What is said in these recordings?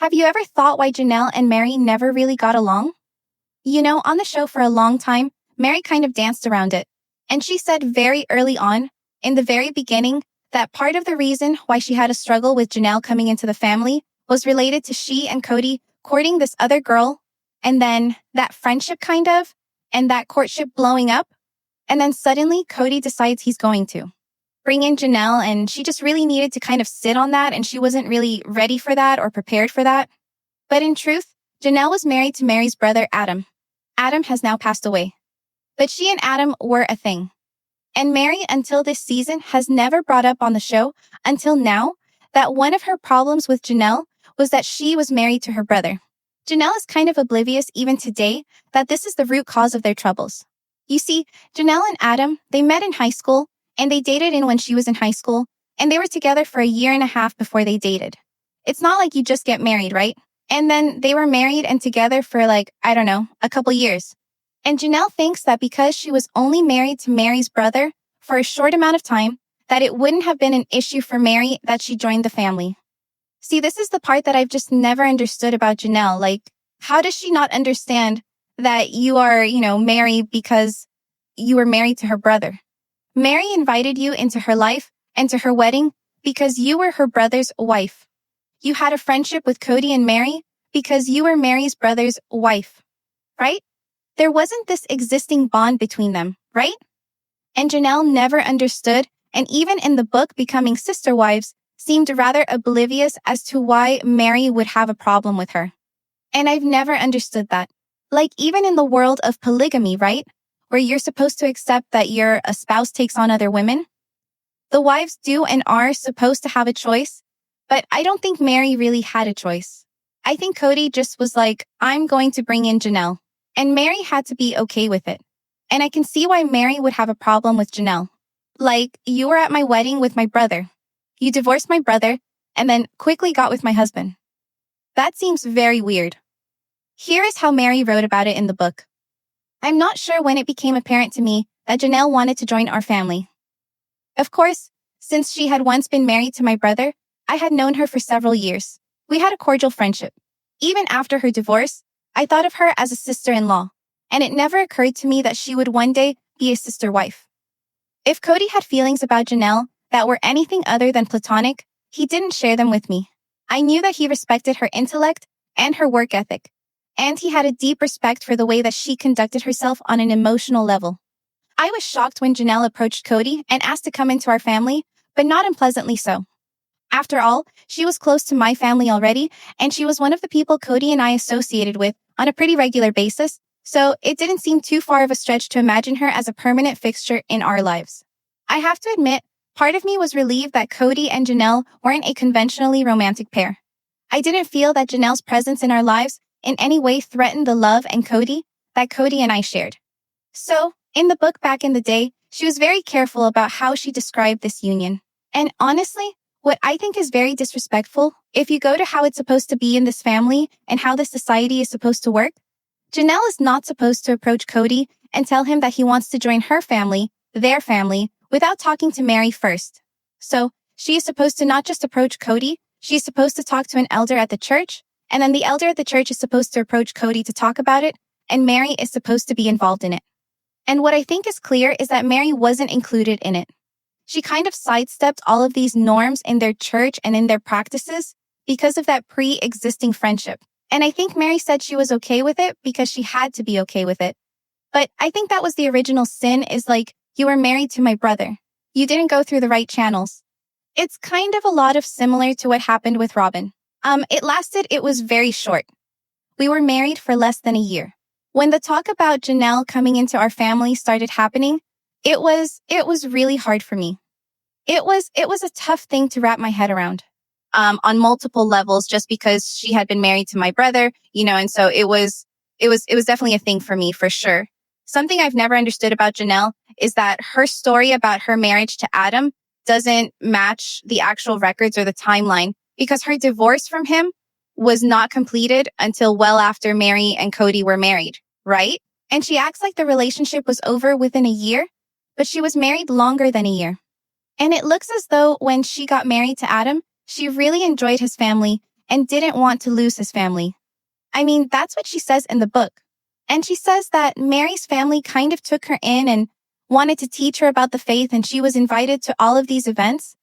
Have you ever thought why Janelle and Meri never really got along? On the show for a long time, Meri kind of danced around it. And she said very early on, in the very beginning, that part of the reason why she had a struggle with Janelle coming into the family was related to she and Kody courting this other girl, and then that friendship kind of, and that courtship blowing up. And then suddenly Kody decides he's going to bring in Janelle, and she just really needed to kind of sit on that, and she wasn't really ready for that or prepared for that. But in truth, Janelle was married to Meri's brother, Adam. Adam has now passed away. But she and Adam were a thing. And Meri, until this season, has never brought up on the show, until now, that one of her problems with Janelle was that she was married to her brother. Janelle is kind of oblivious even today that this is the root cause of their troubles. You see, Janelle and Adam, they met in high school, and they dated in when she was in high school, and they were together for a year and a half before they dated. It's not like you just get married, right? And then they were married and together for a couple years. And Janelle thinks that because she was only married to Meri's brother for a short amount of time, that it wouldn't have been an issue for Meri that she joined the family. See, this is the part that I've just never understood about Janelle. Like, how does she not understand that you are, married because you were married to her brother? Meri invited you into her life and to her wedding because you were her brother's wife. You had a friendship with Kody and Meri because you were Meri's brother's wife, right? There wasn't this existing bond between them, right? And Janelle never understood, and even in the book Becoming Sister Wives, seemed rather oblivious as to why Meri would have a problem with her. And I've never understood that. Like even in the world of polygamy, right? Where you're supposed to accept that a spouse takes on other women. The wives do and are supposed to have a choice, but I don't think Meri really had a choice. I think Kody just was like, I'm going to bring in Janelle. And Meri had to be okay with it. And I can see why Meri would have a problem with Janelle. Like, you were at my wedding with my brother. You divorced my brother and then quickly got with my husband. That seems very weird. Here is how Meri wrote about it in the book. I'm not sure when it became apparent to me that Janelle wanted to join our family. Of course, since she had once been married to my brother, I had known her for several years. We had a cordial friendship. Even after her divorce, I thought of her as a sister-in-law, and it never occurred to me that she would one day be a sister wife. If Kody had feelings about Janelle that were anything other than platonic, he didn't share them with me. I knew that he respected her intellect and her work ethic, and he had a deep respect for the way that she conducted herself on an emotional level. I was shocked when Janelle approached Kody and asked to come into our family, but not unpleasantly so. After all, she was close to my family already, and she was one of the people Kody and I associated with on a pretty regular basis, so it didn't seem too far of a stretch to imagine her as a permanent fixture in our lives. I have to admit, part of me was relieved that Kody and Janelle weren't a conventionally romantic pair. I didn't feel that Janelle's presence in our lives in any way threatened the love and Kody that Kody and I shared. So, in the book back in the day, she was very careful about how she described this union. And honestly, what I think is very disrespectful, if you go to how it's supposed to be in this family and how this society is supposed to work, Janelle is not supposed to approach Kody and tell him that he wants to join her family, their family, without talking to Meri first. So, she is supposed to not just approach Kody, she is supposed to talk to an elder at the church, and then the elder at the church is supposed to approach Kody to talk about it, and Meri is supposed to be involved in it. And what I think is clear is that Meri wasn't included in it. She kind of sidestepped all of these norms in their church and in their practices because of that pre-existing friendship. And I think Meri said she was okay with it because she had to be okay with it. But I think that was the original sin, is like, you were married to my brother. You didn't go through the right channels. It's kind of a lot of similar to what happened with Robin. It was very short. We were married for less than a year. When the talk about Janelle coming into our family started happening, it was really hard for me. It was a tough thing to wrap my head around, on multiple levels, just because she had been married to my brother, and so it was definitely a thing for me, for sure. Something I've never understood about Janelle is that her story about her marriage to Adam doesn't match the actual records or the timeline, because her divorce from him was not completed until well after Meri and Kody were married, right? And she acts like the relationship was over within a year, but she was married longer than a year. And it looks as though when she got married to Adam, she really enjoyed his family and didn't want to lose his family. I mean, that's what she says in the book. And she says that Mary's family kind of took her in and wanted to teach her about the faith, and she was invited to all of these events.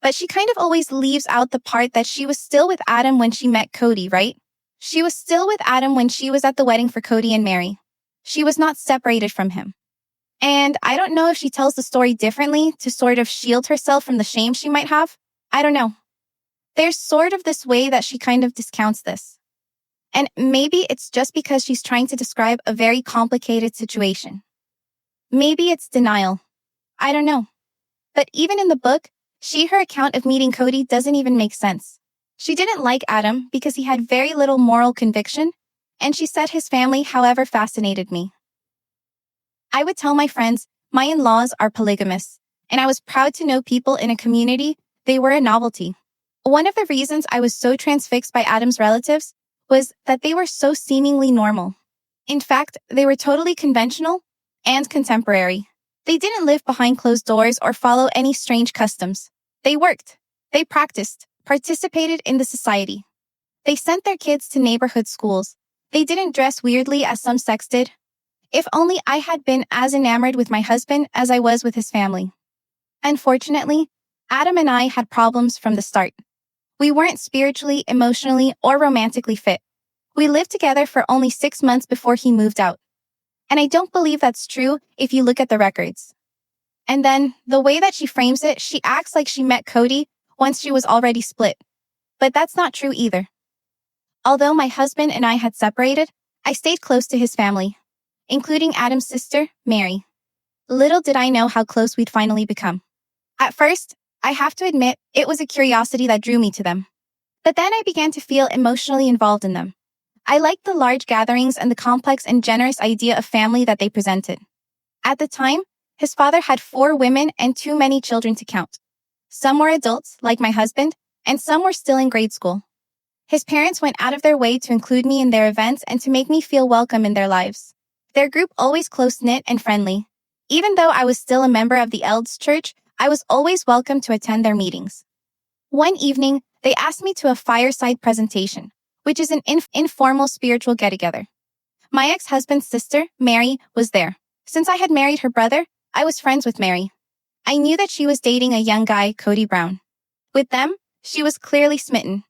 But she kind of always leaves out the part that she was still with Adam when she met Kody, right? She was still with Adam when she was at the wedding for Kody and Meri. She was not separated from him. And I don't know if she tells the story differently to sort of shield herself from the shame she might have. I don't know. There's sort of this way that she kind of discounts this. And maybe it's just because she's trying to describe a very complicated situation. Maybe it's denial. I don't know. But even in the book, her account of meeting Kody doesn't even make sense. She didn't like Adam because he had very little moral conviction, and she said his family, however, fascinated me. I would tell my friends my in-laws are polygamous, and I was proud to know people in a community, they were a novelty. One of the reasons I was so transfixed by Adam's relatives was that they were so seemingly normal. In fact, they were totally conventional and contemporary. They didn't live behind closed doors or follow any strange customs. They worked. They practiced, participated in the society. They sent their kids to neighborhood schools. They didn't dress weirdly as some sects did. If only I had been as enamored with my husband as I was with his family. Unfortunately, Adam and I had problems from the start. We weren't spiritually, emotionally, or romantically fit. We lived together for only 6 months before he moved out. And I don't believe that's true if you look at the records. And then, the way that she frames it, she acts like she met Kody once she was already split. But that's not true either. Although my husband and I had separated, I stayed close to his family, including Adam's sister, Meri. Little did I know how close we'd finally become. At first, I have to admit, it was a curiosity that drew me to them. But then I began to feel emotionally involved in them. I liked the large gatherings and the complex and generous idea of family that they presented. At the time, his father had 4 women and too many children to count. Some were adults, like my husband, and some were still in grade school. His parents went out of their way to include me in their events and to make me feel welcome in their lives. Their group always close-knit and friendly. Even though I was still a member of the Elders Church, I was always welcome to attend their meetings. One evening, they asked me to a fireside presentation, which is an informal spiritual get-together. My ex-husband's sister, Meri, was there. Since I had married her brother, I was friends with Meri. I knew that she was dating a young guy, Kody Brown. With them, she was clearly smitten.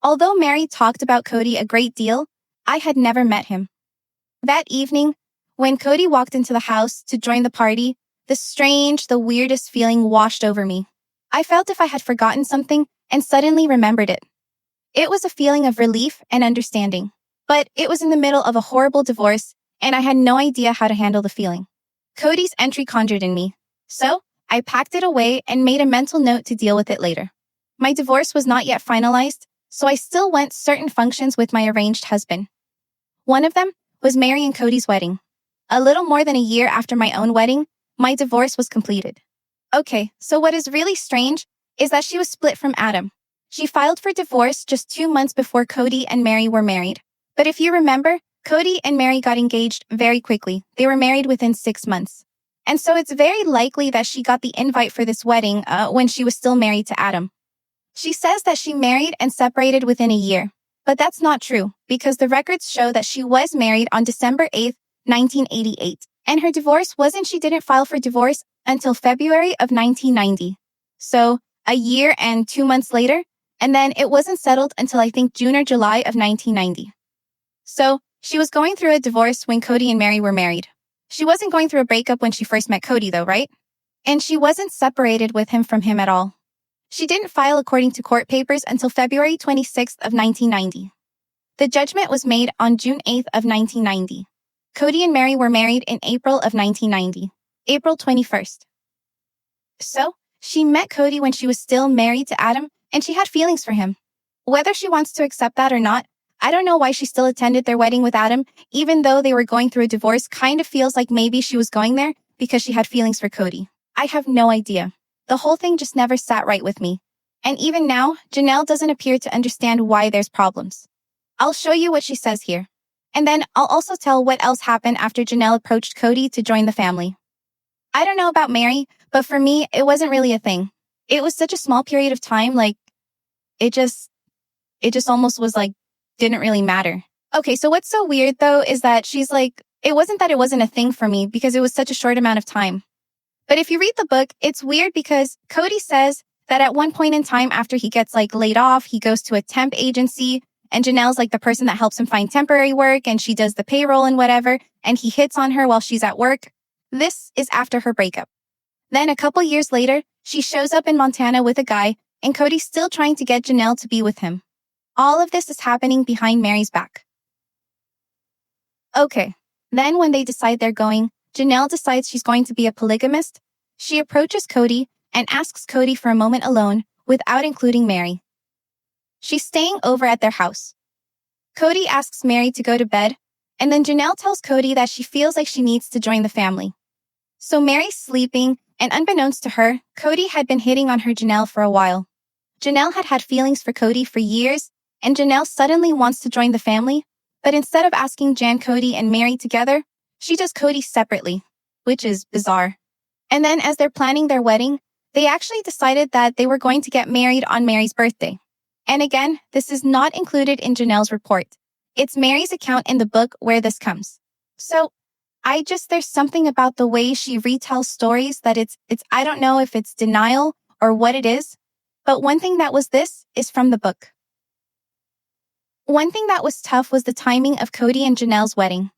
Although Meri talked about Kody a great deal, I had never met him. That evening, when Kody walked into the house to join the party, the weirdest feeling washed over me. I felt if I had forgotten something and suddenly remembered it. It was a feeling of relief and understanding. But it was in the middle of a horrible divorce, and I had no idea how to handle the feeling. Kody's entry conjured in me. So, I packed it away and made a mental note to deal with it later. My divorce was not yet finalized, so I still went certain functions with my arranged husband. One of them was Meri and Kody's wedding. A little more than a year after my own wedding, my divorce was completed. Okay, so what is really strange is that she was split from Adam. She filed for divorce just 2 months before Kody and Meri were married. But if you remember, Kody and Meri got engaged very quickly. They were married within 6 months. And so it's very likely that she got the invite for this wedding when she was still married to Adam. She says that she married and separated within a year. But that's not true, because the records show that she was married on December 8, 1988. And her divorce she didn't file for divorce until February of 1990. So, a year and 2 months later, and then it wasn't settled until I think June or July of 1990. So, she was going through a divorce when Kody and Meri were married. She wasn't going through a breakup when she first met Kody though, right? And she wasn't separated with him from him at all. She didn't file according to court papers until February 26th of 1990. The judgment was made on June 8th of 1990. Kody and Meri were married in April of 1990, April 21st. So, she met Kody when she was still married to Adam, and she had feelings for him. Whether she wants to accept that or not, I don't know why she still attended their wedding with Adam, even though they were going through a divorce. Kind of feels like maybe she was going there because she had feelings for Kody. I have no idea. The whole thing just never sat right with me. And even now, Janelle doesn't appear to understand why there's problems. I'll show you what she says here. And then I'll also tell what else happened after Janelle approached Kody to join the family. I don't know about Meri, but for me, it wasn't really a thing. It was such a small period of time, it it just almost was like, didn't really matter. Okay, so what's so weird though is that she's like, it wasn't that it wasn't a thing for me because it was such a short amount of time. But if you read the book, it's weird because Kody says that at one point in time after he gets like laid off, he goes to a temp agency and Janelle's like the person that helps him find temporary work and she does the payroll and whatever, and he hits on her while she's at work. This is after her breakup. Then a couple years later, she shows up in Montana with a guy and Kody's still trying to get Janelle to be with him. All of this is happening behind Meri's back. Okay, then when they decide they're going, Janelle decides she's going to be a polygamist. She approaches Kody and asks Kody for a moment alone without including Meri. She's staying over at their house. Kody asks Meri to go to bed, and then Janelle tells Kody that she feels like she needs to join the family. So Meri's sleeping, and unbeknownst to her, Kody had been hitting on her Janelle for a while. Janelle had had feelings for Kody for years, and Janelle suddenly wants to join the family, but instead of asking Jan, Kody, and Meri together, she does Kody separately, which is bizarre. And then as they're planning their wedding, they actually decided that they were going to get married on Meri's birthday. And again, this is not included in Janelle's report. It's Meri's account in the book where this comes. So there's something about the way she retells stories that I don't know if it's denial or what it is, but one thing that was this is from the book. One thing that was tough was the timing of Kody and Janelle's wedding.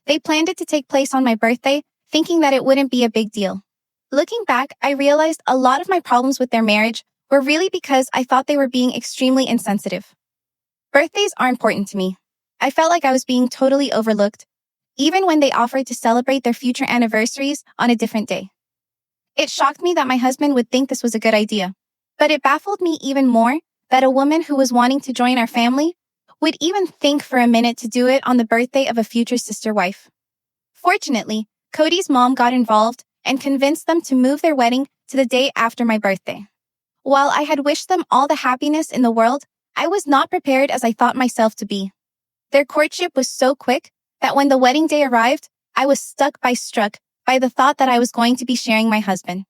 They planned it to take place on my birthday, thinking that it wouldn't be a big deal. Looking back, I realized a lot of my problems with their marriage were really because I thought they were being extremely insensitive. Birthdays are important to me. I felt like I was being totally overlooked, even when they offered to celebrate their future anniversaries on a different day. It shocked me that my husband would think this was a good idea, but it baffled me even more that a woman who was wanting to join our family would even think for a minute to do it on the birthday of a future sister wife. Fortunately, Kody's mom got involved and convinced them to move their wedding to the day after my birthday. While I had wished them all the happiness in the world, I was not prepared as I thought myself to be. Their courtship was so quick that when the wedding day arrived, I was struck by the thought that I was going to be sharing my husband.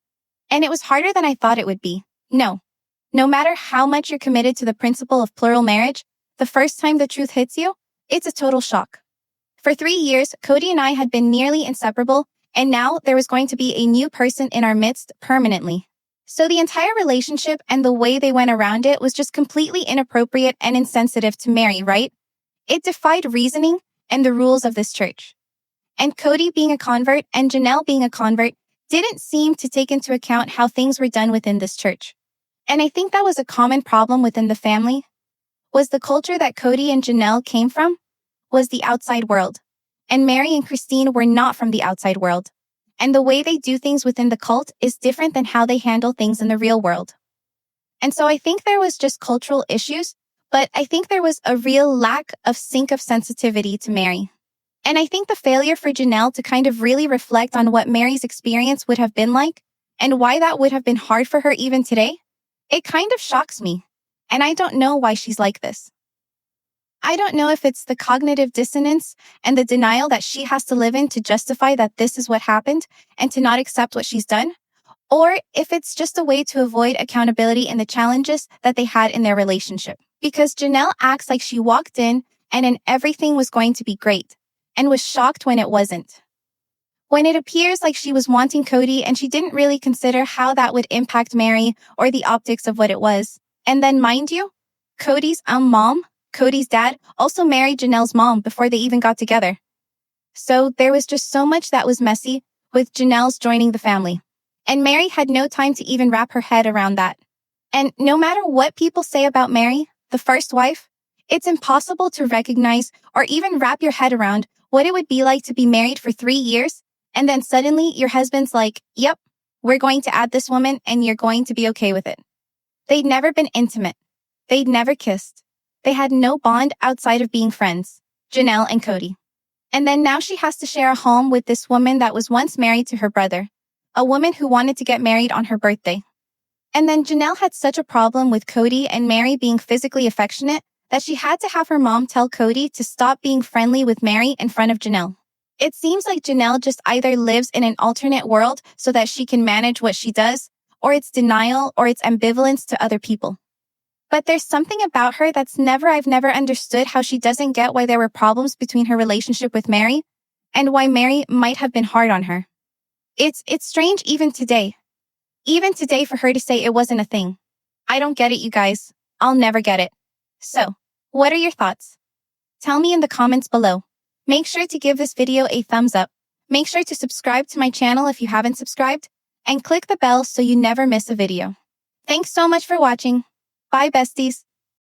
And it was harder than I thought it would be. No matter how much you're committed to the principle of plural marriage, the first time the truth hits you, it's a total shock. For 3 years, Kody and I had been nearly inseparable, and now there was going to be a new person in our midst permanently. So the entire relationship and the way they went around it was just completely inappropriate and insensitive to Meri, right? It defied reasoning and the rules of this church. And Kody being a convert and Janelle being a convert didn't seem to take into account how things were done within this church. And I think that was a common problem within the family, was the culture that Kody and Janelle came from was the outside world. And Meri and Christine were not from the outside world. And the way they do things within the cult is different than how they handle things in the real world. And so I think there was just cultural issues, but I think there was a real lack of sync of sensitivity to Meri. And I think the failure for Janelle to kind of really reflect on what Meri's experience would have been like and why that would have been hard for her even today, it kind of shocks me. And I don't know why she's like this. I don't know if it's the cognitive dissonance and the denial that she has to live in to justify that this is what happened and to not accept what she's done, or if it's just a way to avoid accountability in the challenges that they had in their relationship. Because Janelle acts like she walked in and everything was going to be great, and was shocked when it wasn't. When it appears like she was wanting Kody and she didn't really consider how that would impact Meri or the optics of what it was. And then mind you, Kody's mom, Kody's dad, also married Janelle's mom before they even got together. So there was just so much that was messy with Janelle's joining the family. And Meri had no time to even wrap her head around that. And no matter what people say about Meri, the first wife, it's impossible to recognize or even wrap your head around what it would be like to be married for 3 years and then suddenly your husband's like, yep, we're going to add this woman and you're going to be okay with it. They'd never been intimate. They'd never kissed. They had no bond outside of being friends, Janelle and Kody. And then now she has to share a home with this woman that was once married to her brother, a woman who wanted to get married on her birthday. And then Janelle had such a problem with Kody and Meri being physically affectionate that she had to have her mom tell Kody to stop being friendly with Meri in front of Janelle. It seems like Janelle just either lives in an alternate world so that she can manage what she does, or it's denial or it's ambivalence to other people. But there's something about her I've never understood how she doesn't get why there were problems between her relationship with Meri and why Meri might have been hard on her. It's strange even today. Even today for her to say it wasn't a thing. I don't get it, you guys. I'll never get it. So, what are your thoughts? Tell me in the comments below. Make sure to give this video a thumbs up. Make sure to subscribe to my channel if you haven't subscribed, and click the bell so you never miss a video. Thanks so much for watching. Bye, besties.